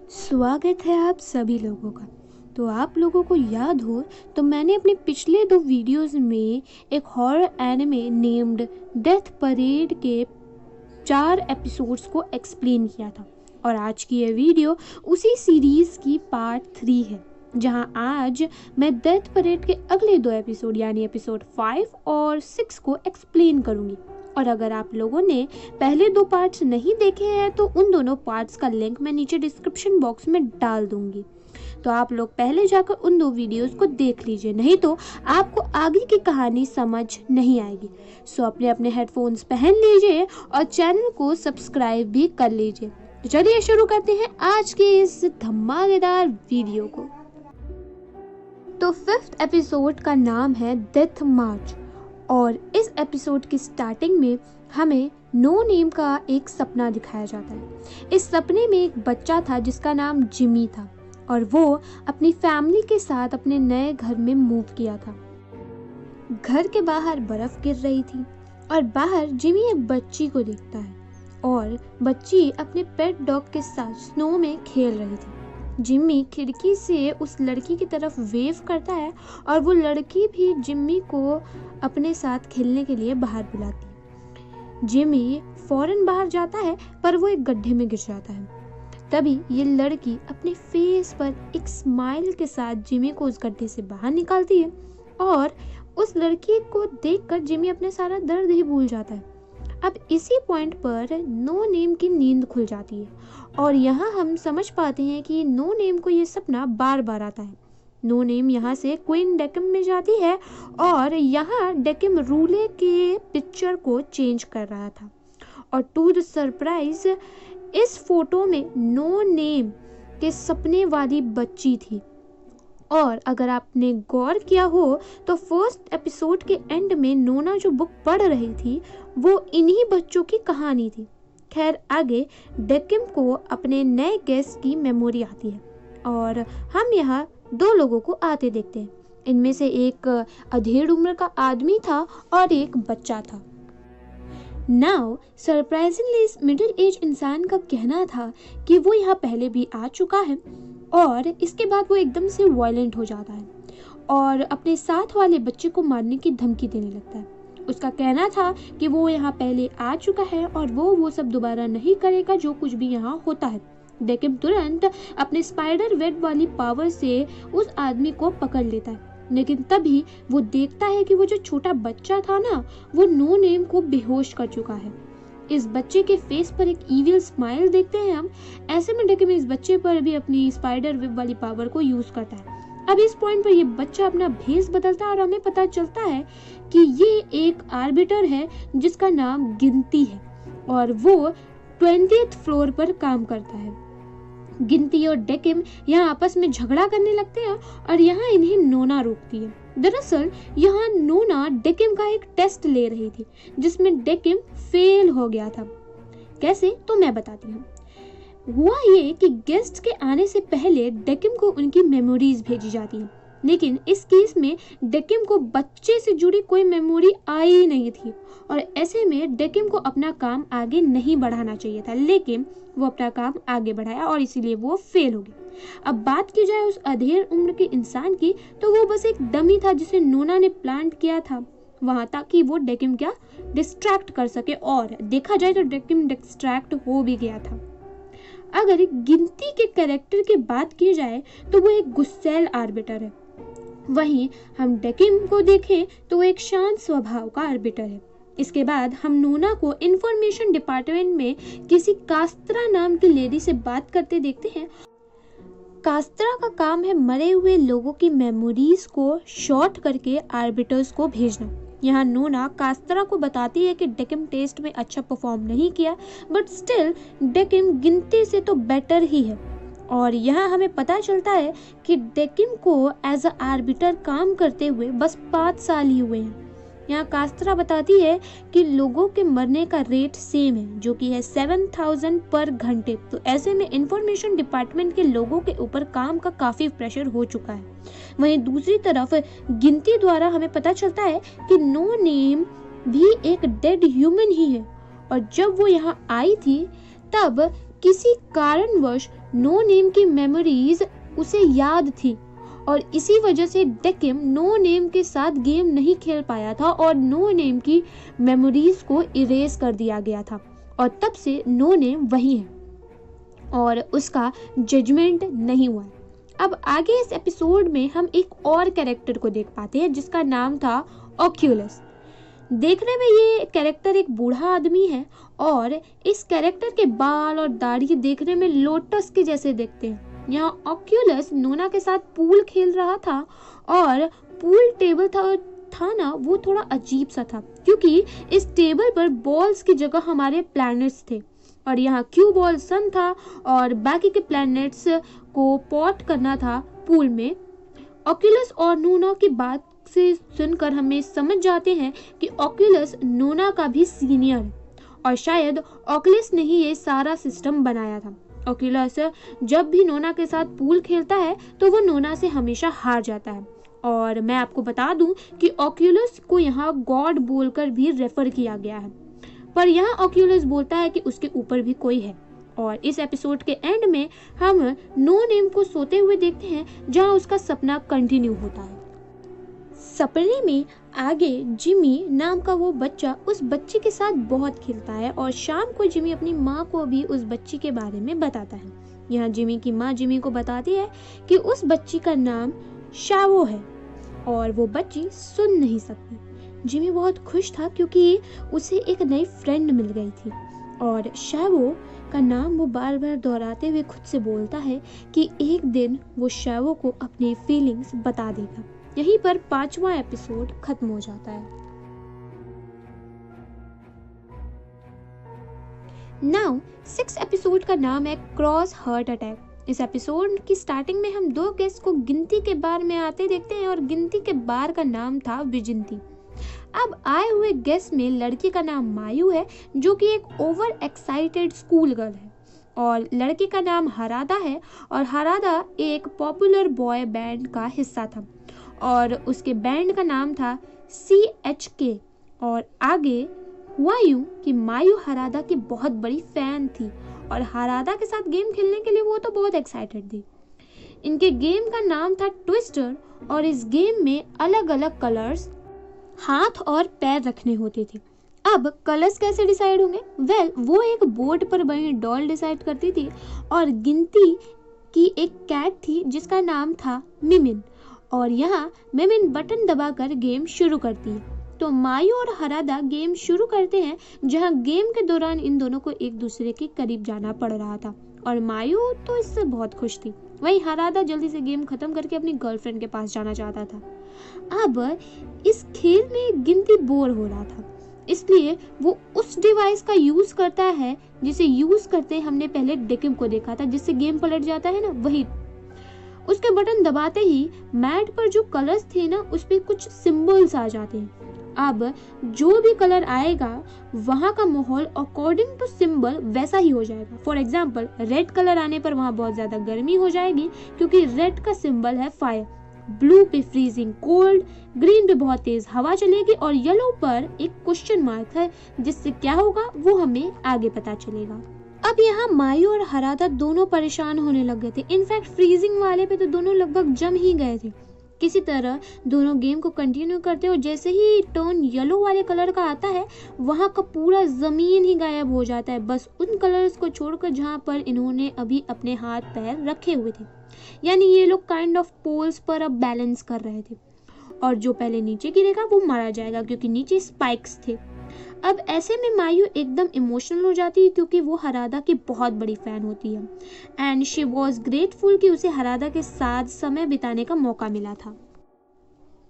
स्वागत है आप सभी लोगों का। तो आप लोगों को याद हो तो मैंने अपने पिछले 2 वीडियोस में एक horror anime named death parade के 4 एपिसोड्स को एक्सप्लेन किया था और आज की ये वीडियो उसी सीरीज की पार्ट 3 है, जहां आज मैं डेथ परेड के अगले 2 एपिसोड यानी एपिसोड 5 और 6 को एक्सप्लेन करूंगी। और अगर आप लोगों ने पहले 2 पार्ट्स नहीं देखे हैं तो उन दोनों पार्ट्स का लिंक मैं नीचे डिस्क्रिप्शन बॉक्स में डाल दूंगी, तो आप लोग पहले जाकर उन 2 वीडियोस को देख लीजिए, नहीं तो आपको आगे की कहानी समझ नहीं आएगी। सो अपने अपने हेडफोन्स पहन लीजिए और चैनल को सब्सक्राइब भी कर लीजिए। तो चलिए शुरू करते हैं आज के इस धमाकेदार वीडियो को। तो 5th एपिसोड का नाम है डेथ मार्च और इस एपिसोड की स्टार्टिंग में हमें नो नेम का एक सपना दिखाया जाता है। इस सपने में एक बच्चा था जिसका नाम जिमी था और वो अपनी फैमिली के साथ अपने नए घर में मूव किया था। घर के बाहर बर्फ गिर रही थी और बाहर जिमी एक बच्ची को देखता है और बच्ची अपने पेट डॉग के साथ स्नो में खेल रही थी। जिम्मी खिड़की से उस लड़की की तरफ वेव करता है और वो लड़की भी जिम्मी को अपने साथ खेलने के लिए बाहर बुलाती है। जिम्मी फौरन बाहर जाता है पर वो एक गड्ढे में गिर जाता है। तभी ये लड़की अपने फेस पर एक स्माइल के साथ जिम्मी को उस गड्ढे से बाहर निकालती है और उस लड़की को देखकर जिम्मी अपने सारा दर्द ही भूल जाता है। अब इसी पॉइंट पर नो नेम की नींद खुल जाती है और यहाँ हम समझ पाते हैं कि नो नेम को ये सपना बार बार आता है। नो नेम यहाँ से क्वीन डेकिम में जाती है और यहाँ डेकिम रूले के पिक्चर को चेंज कर रहा था और टू द सरप्राइज इस फोटो में नो नेम के सपने वाली बच्ची थी। और अगर आपने गौर किया हो तो 1st एपिसोड के एंड में नोना जो बुक पढ़ रही थी वो इन्हीं बच्चों की कहानी थी। खैर आगे डेकिम को अपने नए गेस्ट की मेमोरी आती है और हम यहाँ 2 लोगों को आते देखते हैं। इनमें से एक अधेड़ उम्र का आदमी था और एक बच्चा था। नाउ सरप्राइजिंगली इस मिडिल एज इंसान का कहना था कि वो यहाँ पहले भी आ चुका है और इसके बाद वो एकदम से वायलेंट हो जाता है और अपने साथ वाले बच्चे को मारने की धमकी देने लगता है। उसका कहना था कि वो यहाँ पहले आ चुका है और वो सब दोबारा नहीं करेगा जो कुछ भी यहाँ होता है। डेकिम तुरंत अपने स्पाइडर वेब वाली पावर से उस आदमी को पकड़ लेता है, लेकिन तभी वो देखता है कि वो जो छोटा बच्चा था ना वो नो नेम को बेहोश कर चुका है। इस बच्चे के फेस पर एक इविल स्माइल देखते हैं हम। ऐसे में डेकिम इस बच्चे पर भी अपनी स्पाइडर वेब वाली पावर को यूज करता है। अब इस पॉइंट पर ये बच्चा अपना भेस बदलता है और हमें पता चलता है कि ये एक आर्बिटर है जिसका नाम गिनती है और वो 20th फ्लोर पर काम करता है। गिनती और डेकिम यहाँ आपस में झगड़ा करने लगते हैं और यहाँ इन्हें नोना रोकती है। दरअसल यहाँ नोना डेकिम का एक टेस्ट ले रही थी जिसमें डेकिम फेल हो गया था। कैसे तो मैं बताती हूँ। हुआ ये कि गेस्ट के आने से पहले डेकिम को उनकी मेमोरीज भेजी जाती हैं, लेकिन इस केस में डेकिम को बच्चे से जुड़ी कोई मेमोरी आई नहीं थी और ऐसे में डेकिम को अपना काम आगे नहीं बढ़ाना चाहिए था, लेकिन वो अपना काम आगे बढ़ाया और इसीलिए वो फेल हो गया। अब बात की जाए उस अधेड़ उम्र के इंसान की तो वो बस एक डमी था जिसे नोना ने प्लांट किया था वहां ताकि वो डेकिम क्या डिस्ट्रैक्ट कर सके, और देखा जाए तो डेकिम डिस्ट्रैक्ट हो भी गया था। अगर गिनती के कैरेक्टर की बात की जाए तो वो एक गुस्सैल आर्बिटर है, वहीं हम डेकिम को देखें तो वो एक शांत स्वभाव का आर्बिटर है। इसके बाद हम नोना को इंफॉर्मेशन डिपार्टमेंट में किसी कास्त्रा नाम की लेडी से बात करते देखते हैं। कास्त्रा का काम है मरे हुए लोगों की मेमोरीज को शॉर्ट करके आर्बिटर्स को भेजना। यहाँ नोना कास्त्रा को बताती है कि डेकिम टेस्ट में अच्छा परफॉर्म नहीं किया, बट स्टिल डेकिम गिनती से तो बेटर ही है। और यहाँ हमें पता चलता है कि डेकिम को एज अ आर्बिटर काम करते हुए बस 5 साल ही हुए हैं। यहाँ कास्त्रा बताती है कि लोगों के मरने का रेट सेम है जो कि है 7000 पर घंटे। तो ऐसे में इंफॉर्मेशन डिपार्टमेंट के लोगों के ऊपर काम का काफी प्रेशर हो चुका है। वहीं दूसरी तरफ गिनती द्वारा हमें पता चलता है कि नो नेम भी एक डेड ह्यूमन ही है और जब वो यहाँ आई थी तब किसी कारणवश नो नेम की मेमोरीज उसे याद थी और इसी वजह से डेकिम नो नेम के साथ गेम नहीं खेल पाया था और नो नेम की मेमोरीज को इरेज कर दिया गया था और तब से नो नेम वही है और उसका जजमेंट नहीं हुआ है। अब आगे इस एपिसोड में हम एक और कैरेक्टर को देख पाते हैं जिसका नाम था ऑक्यूलस। देखने में ये कैरेक्टर एक बूढ़ा आदमी है और इस कैरेक्टर के बाल और दाढ़ी देखने में लोटस के जैसे दिखते हैं। यहाँ ऑक्यूलस नोना के साथ पूल खेल रहा था और पूल टेबल था ना वो थोड़ा अजीब सा था क्योंकि इस टेबल पर बॉल्स की जगह हमारे प्लैनेट्स थे और यहाँ क्यू बॉल सन था और बाकी के प्लैनेट्स को पॉट करना था पूल में। ऑक्यूलस और नोना की बात से सुनकर हमें समझ जाते हैं कि ऑक्यूलस नोना का भी सीनियर है और शायद ऑक्यूलस ने ही ये सारा सिस्टम बनाया था। ऑक्यूलस जब भी नोना के साथ पूल खेलता है तो वो नोना से हमेशा हार जाता है और मैं आपको बता दूं कि ऑक्यूलस को यहाँ गॉड बोलकर भी रेफर किया गया है, पर यहाँ ऑक्यूलस बोलता है कि उसके ऊपर भी कोई है। और इस एपिसोड के एंड में हम नो नेम को सोते हुए देखते हैं जहाँ उसका सपना कंटिन्यू होता है। सपने में आगे जिमी नाम का वो बच्चा उस बच्ची के साथ बहुत खेलता है और शाम को जिमी अपनी माँ को भी उस बच्ची के बारे में बताता है। यहाँ जिमी की माँ जिमी को बताती है कि उस बच्ची का नाम शावो है और वो बच्ची सुन नहीं सकती। जिमी बहुत खुश था क्योंकि उसे एक नई फ्रेंड मिल गई थी और शावो का नाम वो बार बार दोहराते हुए खुद से बोलता है कि एक दिन वो शावो को अपनी फीलिंग्स बता देगा। यहीं पर 5वां एपिसोड खत्म हो जाता है। नाउ 6 एपिसोड का नाम है क्रॉस हार्ट अटैक। इस एपिसोड की स्टार्टिंग में हम 2 गेस्ट को गिनती के बार में आते देखते हैं और गिनती के बार का नाम था विजिंती। अब आए हुए गेस्ट में लड़की का नाम मायू है जो कि एक ओवर एक्साइटेड स्कूल गर्ल है और लड़के का नाम हरादा है और हरादा एक पॉपुलर बॉय बैंड का हिस्सा था और उसके बैंड का नाम था CHK। और आगे हुआ यूं कि मायू हरादा की बहुत बड़ी फैन थी और हरादा के साथ गेम खेलने के लिए वो तो बहुत एक्साइटेड थी। इनके गेम का नाम था ट्विस्टर और इस गेम में अलग अलग कलर्स हाथ और पैर रखने होते थे। अब कलर्स कैसे डिसाइड होंगे? वो एक बोर्ड पर बनी डॉल डिसाइड करती थी और गिनती की एक कैट थी जिसका नाम था मिमिन और यहाँ मिमिन बटन दबाकर गेम शुरू करती है। तो मायू और हरादा गेम शुरू करते हैं जहाँ गेम के दौरान इन दोनों को एक दूसरे के करीब जाना पड़ रहा था और मायू तो इससे बहुत खुश थी। वहीं हरादा जल्दी से गेम खत्म करके अपनी गर्लफ्रेंड के पास जाना चाहता था। अब इस खेल में गिनती बोर हो रहा था इसलिए वो उस डिवाइस का यूज करता है जिसे यूज करते हमने पहले डेकिम को देखा था जिससे गेम पलट जाता है ना, वही। उसके बटन दबाते ही मैट पर जो कलर्स थे ना उस पे कुछ सिंबल्स आ जाते हैं। अब जो भी कलर आएगा वहाँ का माहौल अकॉर्डिंग टू सिंबल वैसा ही हो जाएगा। फॉर एग्जाम्पल रेड कलर आने पर वहाँ बहुत ज्यादा गर्मी हो जाएगी क्योंकि रेड का सिंबल है फायर, ब्लू पे फ्रीजिंग कोल्ड, ग्रीन पे बहुत तेज हवा चलेगी और येलो पर एक क्वेश्चन मार्क है जिससे क्या होगा वो हमें आगे पता चलेगा। अब यहाँ मायू और हरादा दोनों परेशान होने लग गए थे। इनफैक्ट फ्रीजिंग वाले पे तो दोनों लगभग जम ही गए थे। किसी तरह दोनों गेम को कंटिन्यू करते और जैसे ही टर्न येलो वाले कलर का आता है वहाँ का पूरा जमीन ही गायब हो जाता है, बस उन कलर्स को छोड़कर जहाँ पर इन्होंने अभी अपने हाथ पैर रखे हुए थे। यानी ये लोग काइंड ऑफ पोल्स पर अब बैलेंस कर रहे थे और जो पहले नीचे गिरेगा वो मारा जाएगा क्योंकि नीचे स्पाइक्स थे। अब ऐसे में मायू एकदम इमोशनल हो जाती है क्योंकि वो हरादा की बहुत बड़ी फैन होती है एंड शी वॉज ग्रेटफुल कि उसे हरादा के साथ समय बिताने का मौका मिला था।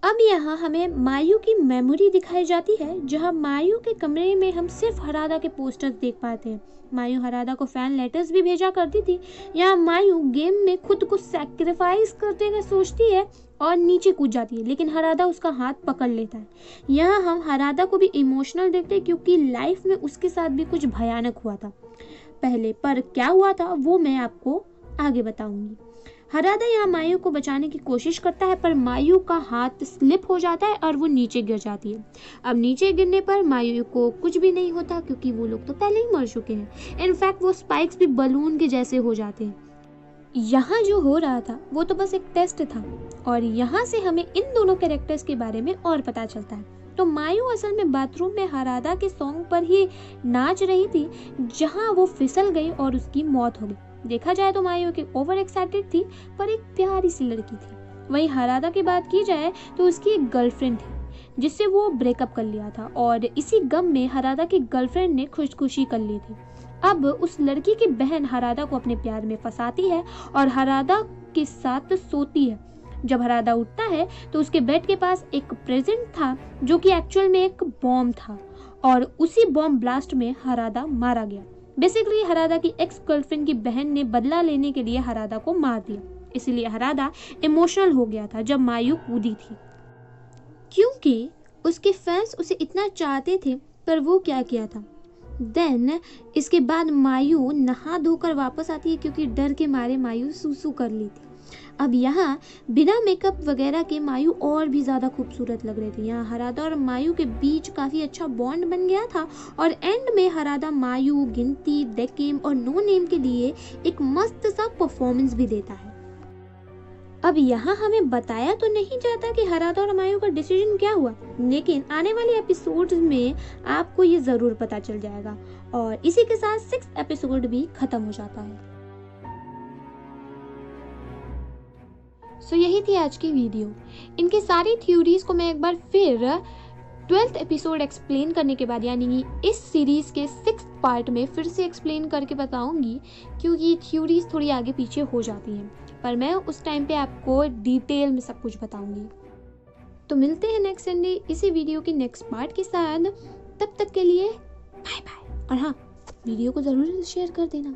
अब यहाँ हमें मायू की मेमोरी दिखाई जाती है जहाँ मायू के कमरे में हम सिर्फ हरादा के पोस्टर्स देख पाते हैं। मायू हरादा को फैन लेटर्स भी भेजा करती थी। यहाँ मायू गेम में खुद को सैक्रिफाइस करते हुए सोचती है और नीचे कूद जाती है लेकिन हरादा उसका हाथ पकड़ लेता है। यहाँ हम हरादा को भी इमोशनल देखते हैं क्योंकि लाइफ में उसके साथ भी कुछ भयानक हुआ था पहले, पर क्या हुआ था वो मैं आपको आगे बताऊंगी। हरादा यहाँ मायू को बचाने की कोशिश करता है पर मायू का हाथ स्लिप हो जाता है और वो नीचे गिर जाती है। अब नीचे गिरने पर मायू को कुछ भी नहीं होता क्योंकि वो लोग तो पहले ही मर चुके हैं। इनफैक्ट वो स्पाइक्स भी बलून के जैसे हो जाते हैं। यहाँ जो हो रहा था वो तो बस एक टेस्ट था, और यहाँ से हमें इन दोनों कैरेक्टर्स के बारे में और पता चलता है। तो मायू असल में बाथरूम में हरादा के सॉन्ग पर ही नाच रही थी, जहाँ वो फिसल गई और उसकी मौत हो गई। देखा जाए तो मायू की ओवर एक्साइटेड थी, पर एक प्यारी सी लड़की थी। वहीं हरादा की बात की जाए तो उसकी एक गर्लफ्रेंड थी जिससे वो ब्रेकअप कर लिया था, और इसी गम में हरादा की गर्लफ्रेंड ने खुदकुशी कर ली थी। अब उस लड़की की बहन हरादा को अपने प्यार में फंसाती है और हरादा के साथ सोती है। जब हरादा उठता है तो उसके बेड के पास एक प्रेजेंट था जो कि एक्चुअल में एक बॉम्ब था, और उसी बॉम्ब ब्लास्ट में हरादा मारा गया। बेसिकली हरादा की एक्स गर्लफ्रेंड की बहन ने बदला लेने के लिए हरादा को मार दिया, इसीलिए हरादा इमोशनल हो गया था जब मायू कूदी थी, क्योंकि उसके फैंस उसे इतना चाहते थे। पर वो क्या किया था, देन इसके बाद मायू नहा धोकर वापस आती है, क्योंकि डर के मारे मायू सूसू कर ली थी। अब यहाँ बिना मेकअप वगैरह के मायू और भी ज़्यादा खूबसूरत लग रही थी। यहाँ हरादा और मायू के बीच काफ़ी अच्छा बॉन्ड बन गया था, और एंड में हरादा मायू, गिनती, डेकिम और नो नेम के लिए एक मस्त सा परफॉर्मेंस भी देता है। अब यहाँ हमें बताया तो नहीं जाता कि हरादा और मायू का डिसीजन क्या हुआ, लेकिन आने वाले एपिसोड्स में आपको ये ज़रूर पता चल जाएगा, और इसी के साथ 6th एपिसोड भी खत्म हो जाता है। सो यही थी आज की वीडियो। इनके सारी थ्योरीज को मैं एक बार फिर 12th एपिसोड एक्सप्लेन करने के बाद, यानी कि इस सीरीज के 6th पार्ट में फिर से एक्सप्लेन करके बताऊंगी, क्योंकि थ्योरीज थोड़ी आगे पीछे हो जाती हैं, पर मैं उस टाइम पे आपको डिटेल में सब कुछ बताऊंगी। तो मिलते हैं नेक्स्ट संडे इसी वीडियो के नेक्स्ट पार्ट के साथ। तब तक के लिए बाय बाय, और हाँ, वीडियो को ज़रूर शेयर कर देना।